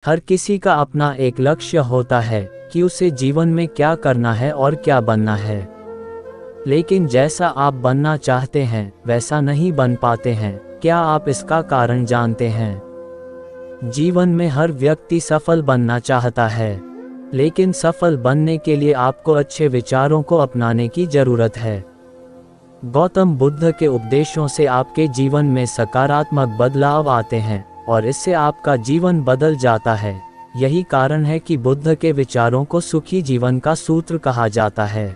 हर किसी का अपना एक लक्ष्य होता है कि उसे जीवन में क्या करना है और क्या बनना है। लेकिन जैसा आप बनना चाहते हैं वैसा नहीं बन पाते हैं। क्या आप इसका कारण जानते हैं? जीवन में हर व्यक्ति सफल बनना चाहता है, लेकिन सफल बनने के लिए आपको अच्छे विचारों को अपनाने की जरूरत है। गौतम बुद्ध के उपदेशों से आपके जीवन में सकारात्मक बदलाव आते हैं और इससे आपका जीवन बदल जाता है। यही कारण है कि बुद्ध के विचारों को सुखी जीवन का सूत्र कहा जाता है।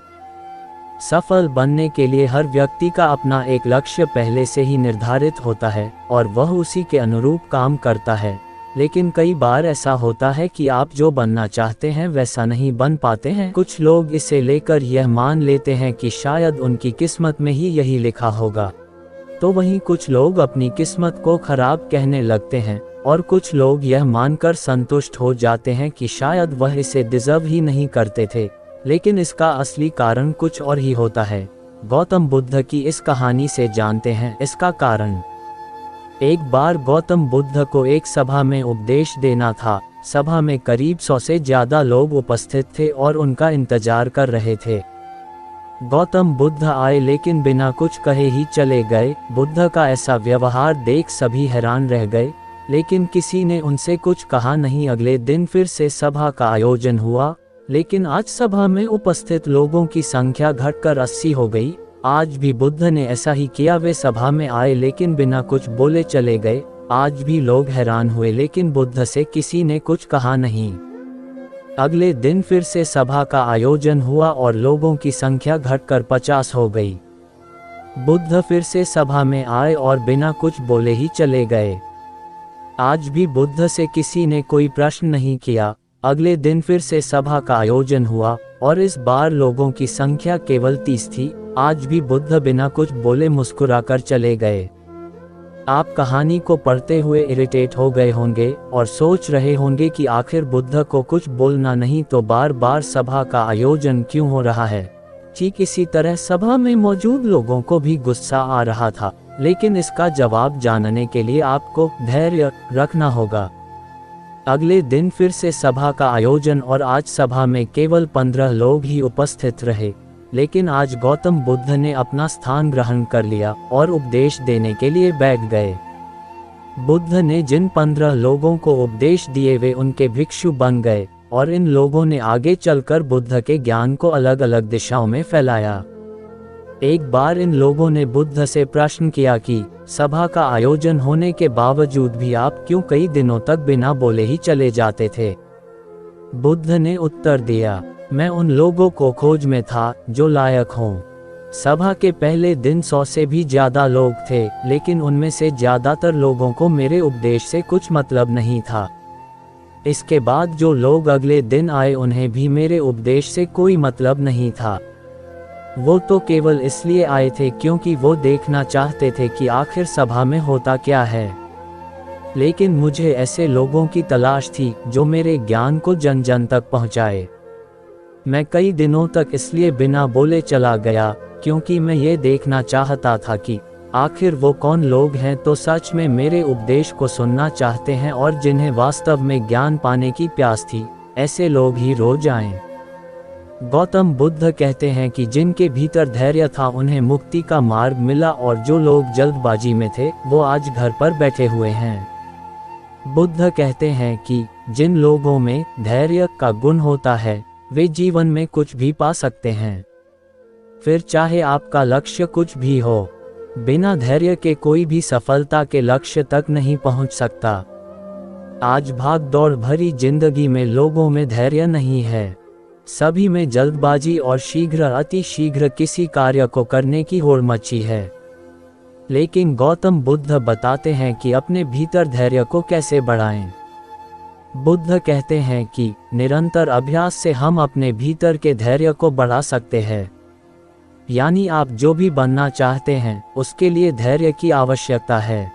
सफल बनने के लिए हर व्यक्ति का अपना एक लक्ष्य पहले से ही निर्धारित होता है और वह उसी के अनुरूप काम करता है। लेकिन कई बार ऐसा होता है कि आप जो बनना चाहते हैं वैसा नहीं बन पाते हैं। कुछ लोग इसे लेकर यह मान लेते हैं कि शायद उनकी किस्मत में ही यही लिखा होगा, तो वहीं कुछ लोग अपनी किस्मत को खराब कहने लगते हैं और कुछ लोग यह मानकर संतुष्ट हो जाते हैं कि शायद वह इसे डिजर्व ही नहीं करते थे। लेकिन इसका असली कारण कुछ और ही होता है। गौतम बुद्ध की इस कहानी से जानते हैं इसका कारण। एक बार गौतम बुद्ध को एक सभा में उपदेश देना था। सभा में करीब 100 से ज्यादा लोग उपस्थित थे और उनका इंतजार कर रहे थे। गौतम बुद्ध आए लेकिन बिना कुछ कहे ही चले गए। बुद्ध का ऐसा व्यवहार देख सभी हैरान रह गए, लेकिन किसी ने उनसे कुछ कहा नहीं। अगले दिन फिर से सभा का आयोजन हुआ, लेकिन आज सभा में उपस्थित लोगों की संख्या घटकर 80 हो गई। आज भी बुद्ध ने ऐसा ही किया। वे सभा में आए लेकिन बिना कुछ बोले चले गए। आज भी लोग हैरान हुए, लेकिन बुद्ध से किसी ने कुछ कहा नहीं। अगले दिन फिर से सभा का आयोजन हुआ और लोगों की संख्या घटकर 50 हो गई। बुद्ध फिर से सभा में आए और बिना कुछ बोले ही चले गए। आज भी बुद्ध से किसी ने कोई प्रश्न नहीं किया। अगले दिन फिर से सभा का आयोजन हुआ और इस बार लोगों की संख्या केवल 30 थी। आज भी बुद्ध बिना कुछ बोले मुस्कुराकर चले गए। आप कहानी को पढ़ते हुए इरिटेट हो गए होंगे और सोच रहे होंगे कि आखिर बुद्ध को कुछ बोलना नहीं तो बार बार सभा का आयोजन क्यों हो रहा है। ठीक इसी तरह सभा में मौजूद लोगों को भी गुस्सा आ रहा था, लेकिन इसका जवाब जानने के लिए आपको धैर्य रखना होगा। अगले दिन फिर से सभा का आयोजन और आज सभा में केवल 15 लोग ही उपस्थित रहे। लेकिन आज गौतम बुद्ध ने अपना स्थान ग्रहण कर लिया और उपदेश देने के लिए बैठ गए। बुद्ध ने जिन 15 लोगों को उपदेश दिए वे उनके भिक्षु बन गए और इन लोगों ने आगे चलकर बुद्ध के ज्ञान को अलग अलग दिशाओं में फैलाया। एक बार इन लोगों ने बुद्ध से प्रश्न किया कि सभा का आयोजन होने के बावजूद भी आप क्यों कई दिनों तक बिना बोले ही चले जाते थे। बुद्ध ने उत्तर दिया, मैं उन लोगों को खोज में था जो लायक हों। सभा के पहले दिन 100 से भी ज्यादा लोग थे, लेकिन उनमें से ज्यादातर लोगों को मेरे उपदेश से कुछ मतलब नहीं था। इसके बाद जो लोग अगले दिन आए उन्हें भी मेरे उपदेश से कोई मतलब नहीं था। वो तो केवल इसलिए आए थे क्योंकि वो देखना चाहते थे कि आखिर सभा में होता क्या है। लेकिन मुझे ऐसे लोगों की तलाश थी जो मेरे ज्ञान को जन जन तक पहुंचाए। मैं कई दिनों तक इसलिए बिना बोले चला गया क्योंकि मैं ये देखना चाहता था कि आखिर वो कौन लोग हैं तो सच में मेरे उपदेश को सुनना चाहते हैं और जिन्हें वास्तव में ज्ञान पाने की प्यास थी। ऐसे लोग ही रोज आएं। गौतम बुद्ध कहते हैं कि जिनके भीतर धैर्य था उन्हें मुक्ति का मार्ग मिला और जो लोग जल्दबाजी में थे वो आज घर पर बैठे हुए हैं। बुद्ध कहते हैं कि जिन लोगों में धैर्य का गुण होता है वे जीवन में कुछ भी पा सकते हैं, फिर चाहे आपका लक्ष्य कुछ भी हो। बिना धैर्य के कोई भी सफलता के लक्ष्य तक नहीं पहुंच सकता। आज भाग दौड़ भरी जिंदगी में लोगों में धैर्य नहीं है। सभी में जल्दबाजी और अति शीघ्र किसी कार्य को करने की होड़ मची है। लेकिन गौतम बुद्ध बताते हैं कि अपने भीतर धैर्य को कैसे बढ़ाएं। बुद्ध कहते हैं कि निरंतर अभ्यास से हम अपने भीतर के धैर्य को बढ़ा सकते हैं। यानी आप जो भी बनना चाहते हैं उसके लिए धैर्य की आवश्यकता है।